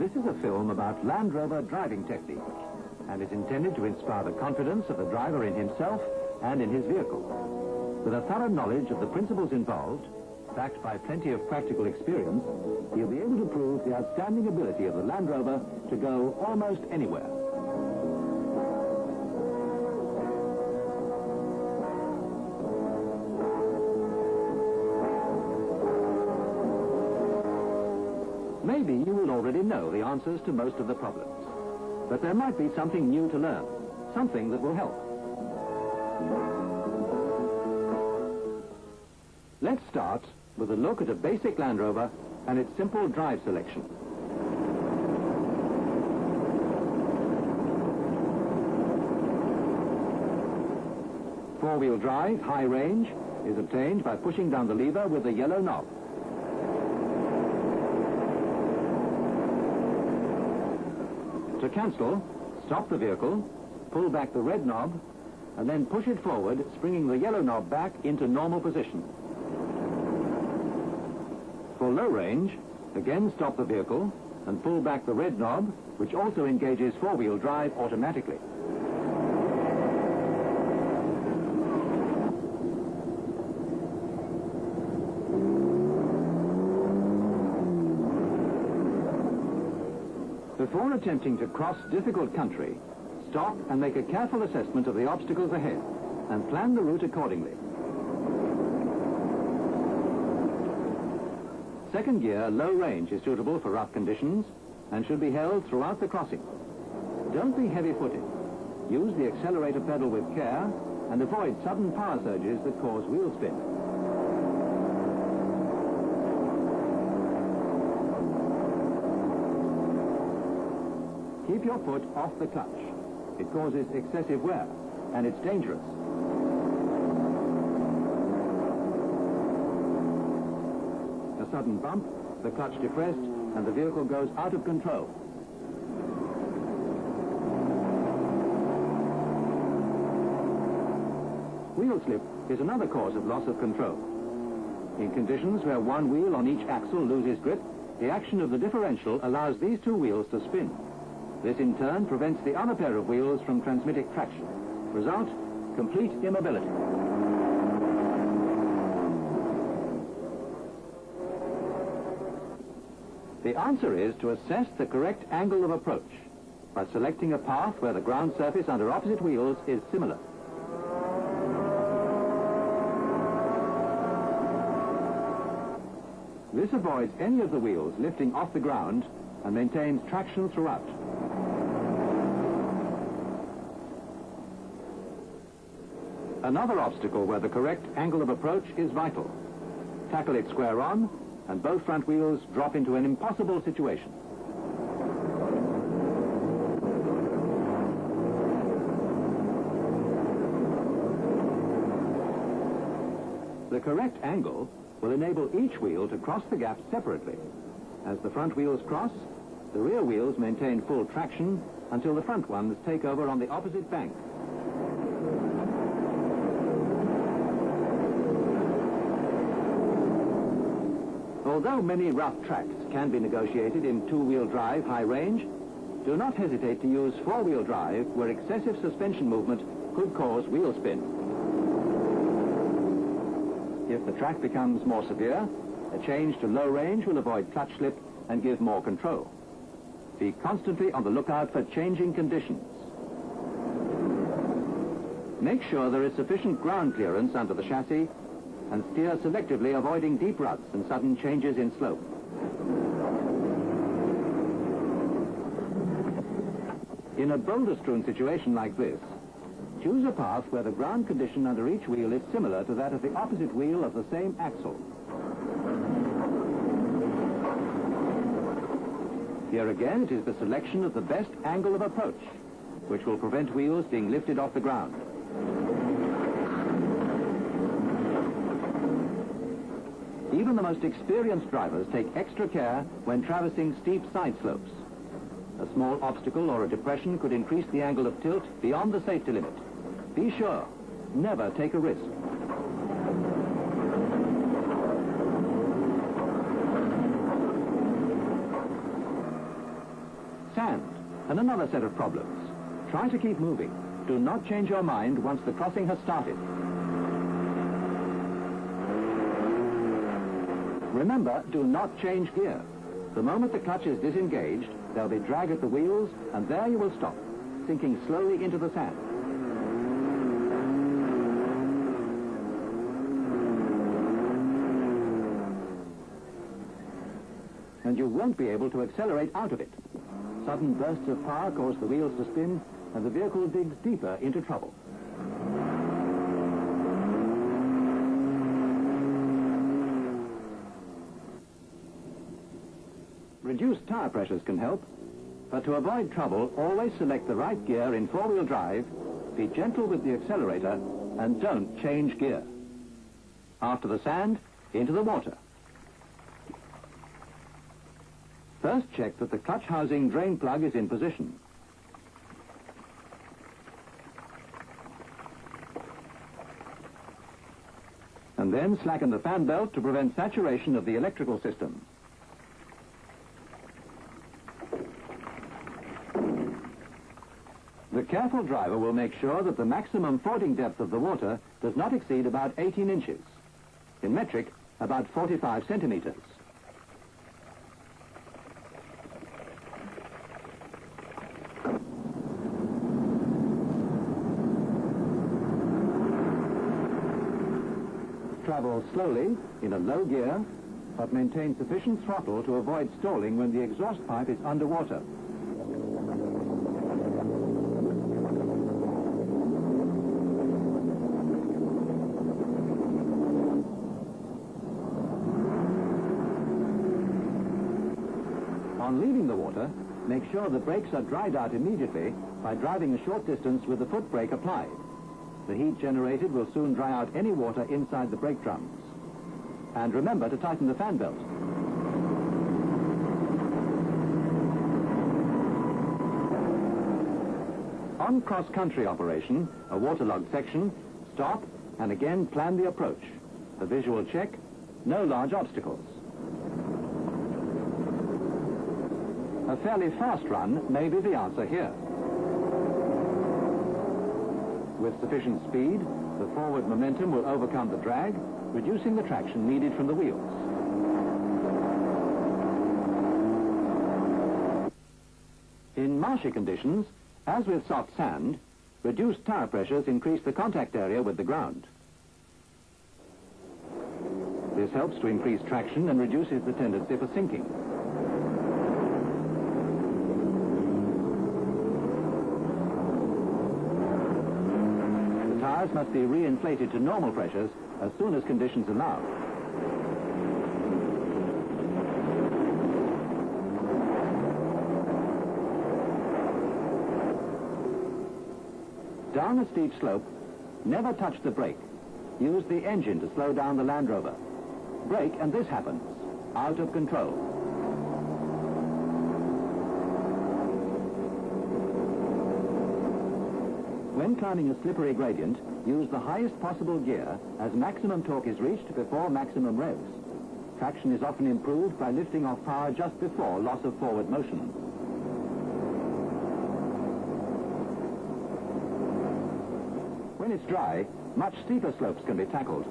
This is a film about Land Rover driving technique and is intended to inspire the confidence of the driver in himself and in his vehicle. With a thorough knowledge of the principles involved, backed by plenty of practical experience, he'll be able to prove the outstanding ability of the Land Rover to go almost anywhere. Maybe you will already know the answers to most of the problems, but there might be something new to learn, something that will help. Let's start with a look at a basic Land Rover and its simple drive selection. Four-wheel drive, high range, is obtained by pushing down the lever with the yellow knob. To cancel, stop the vehicle, pull back the red knob, and then push it forward, springing the yellow knob back into normal position. For low range, again stop the vehicle and pull back the red knob, which also engages four-wheel drive automatically. Before attempting to cross difficult country, stop and make a careful assessment of the obstacles ahead and plan the route accordingly. Second gear, low range, is suitable for rough conditions and should be held throughout the crossing. Don't be heavy-footed. Use the accelerator pedal with care and avoid sudden power surges that cause wheel spin. Keep your foot off the clutch. It causes excessive wear, and it's dangerous. A sudden bump, the clutch depressed, and the vehicle goes out of control. Wheel slip is another cause of loss of control. In conditions where one wheel on each axle loses grip, the action of the differential allows these two wheels to spin. This, in turn, prevents the other pair of wheels from transmitting traction. Result, complete immobility. The answer is to assess the correct angle of approach by selecting a path where the ground surface under opposite wheels is similar. This avoids any of the wheels lifting off the ground and maintains traction throughout. Another obstacle where the correct angle of approach is vital. Tackle it square on, and both front wheels drop into an impossible situation. The correct angle will enable each wheel to cross the gap separately. As the front wheels cross, the rear wheels maintain full traction until the front ones take over on the opposite bank. Although many rough tracks can be negotiated in two-wheel drive high range, do not hesitate to use four-wheel drive where excessive suspension movement could cause wheel spin. If the track becomes more severe, a change to low range will avoid clutch slip and give more control. Be constantly on the lookout for changing conditions. Make sure there is sufficient ground clearance under the chassis and steer selectively, avoiding deep ruts and sudden changes in slope. In a boulder-strewn situation like this, choose a path where the ground condition under each wheel is similar to that of the opposite wheel of the same axle. Here again, it is the selection of the best angle of approach, which will prevent wheels being lifted off the ground. Even the most experienced drivers take extra care when traversing steep side slopes. A small obstacle or a depression could increase the angle of tilt beyond the safety limit. Be sure, never take a risk. And another set of problems. Try to keep moving. Do not change your mind once the crossing has started. Remember, do not change gear. The moment the clutch is disengaged, there'll be drag at the wheels, and there you will stop, sinking slowly into the sand. And you won't be able to accelerate out of it. Sudden bursts of power cause the wheels to spin, and the vehicle digs deeper into trouble. Reduced tire pressures can help, but to avoid trouble, always select the right gear in four-wheel drive, be gentle with the accelerator, and don't change gear. After the sand, into the water. First check that the clutch housing drain plug is in position. And then slacken the fan belt to prevent saturation of the electrical system. The careful driver will make sure that the maximum fording depth of the water does not exceed about 18 inches. In metric, about 45 centimeters. Travel slowly, in a low gear, but maintain sufficient throttle to avoid stalling when the exhaust pipe is underwater. On leaving the water, make sure the brakes are dried out immediately by driving a short distance with the foot brake applied. The heat generated will soon dry out any water inside the brake drums. And remember to tighten the fan belt. On cross-country operation, a waterlogged section, stop and again plan the approach. A visual check, no large obstacles. A fairly fast run may be the answer here. With sufficient speed, the forward momentum will overcome the drag, reducing the traction needed from the wheels. In marshy conditions, as with soft sand, reduced tire pressures increase the contact area with the ground. This helps to increase traction and reduces the tendency for sinking. Tires must be re-inflated to normal pressures as soon as conditions allow. Down a steep slope, never touch the brake. Use the engine to slow down the Land Rover. Brake and this happens. Out of control. When climbing a slippery gradient, use the highest possible gear as maximum torque is reached before maximum revs. Traction is often improved by lifting off power just before loss of forward motion. When it's dry, much steeper slopes can be tackled.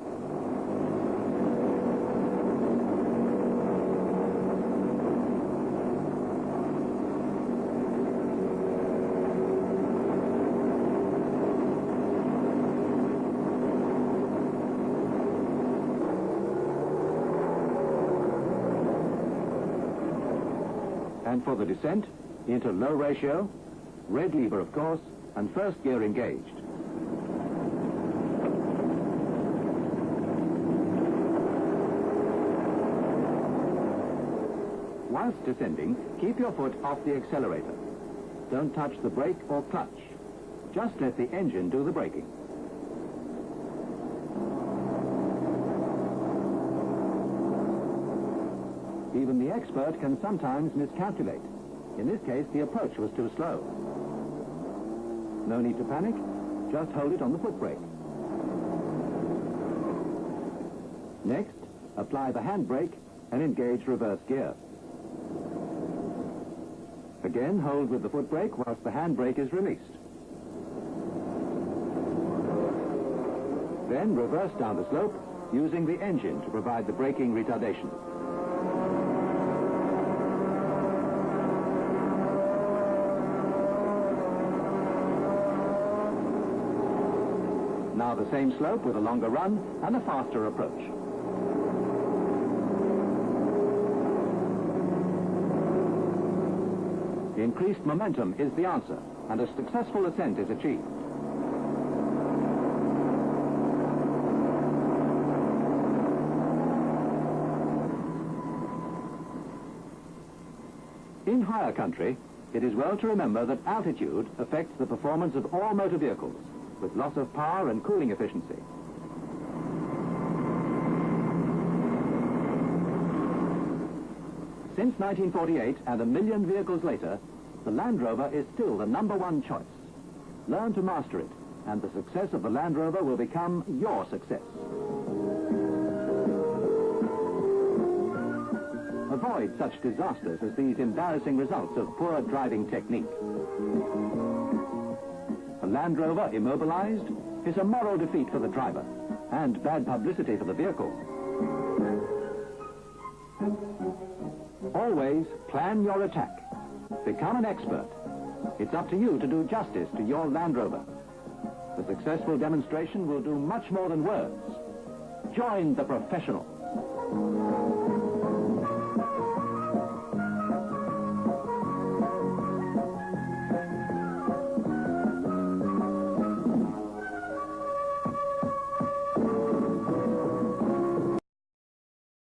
And for the descent, into low ratio, red lever of course, and first gear engaged. Whilst descending, keep your foot off the accelerator. Don't touch the brake or clutch. Just let the engine do the braking. Even the expert can sometimes miscalculate. In this case, the approach was too slow. No need to panic, just hold it on the foot brake. Next, apply the handbrake and engage reverse gear. Again, hold with the foot brake whilst the handbrake is released. Then reverse down the slope using the engine to provide the braking retardation. Now the same slope with a longer run and a faster approach. Increased momentum is the answer, and a successful ascent is achieved. In higher country, it is well to remember that altitude affects the performance of all motor vehicles, with loss of power and cooling efficiency. Since 1948, and a million vehicles later, the Land Rover is still the #1 choice. Learn to master it, and the success of the Land Rover will become your success. Avoid such disasters as these embarrassing results of poor driving technique. A Land Rover immobilized is a moral defeat for the driver and bad publicity for the vehicle. Always plan your attack. Become an expert. It's up to you to do justice to your Land Rover. The successful demonstration will do much more than words. Join the professional.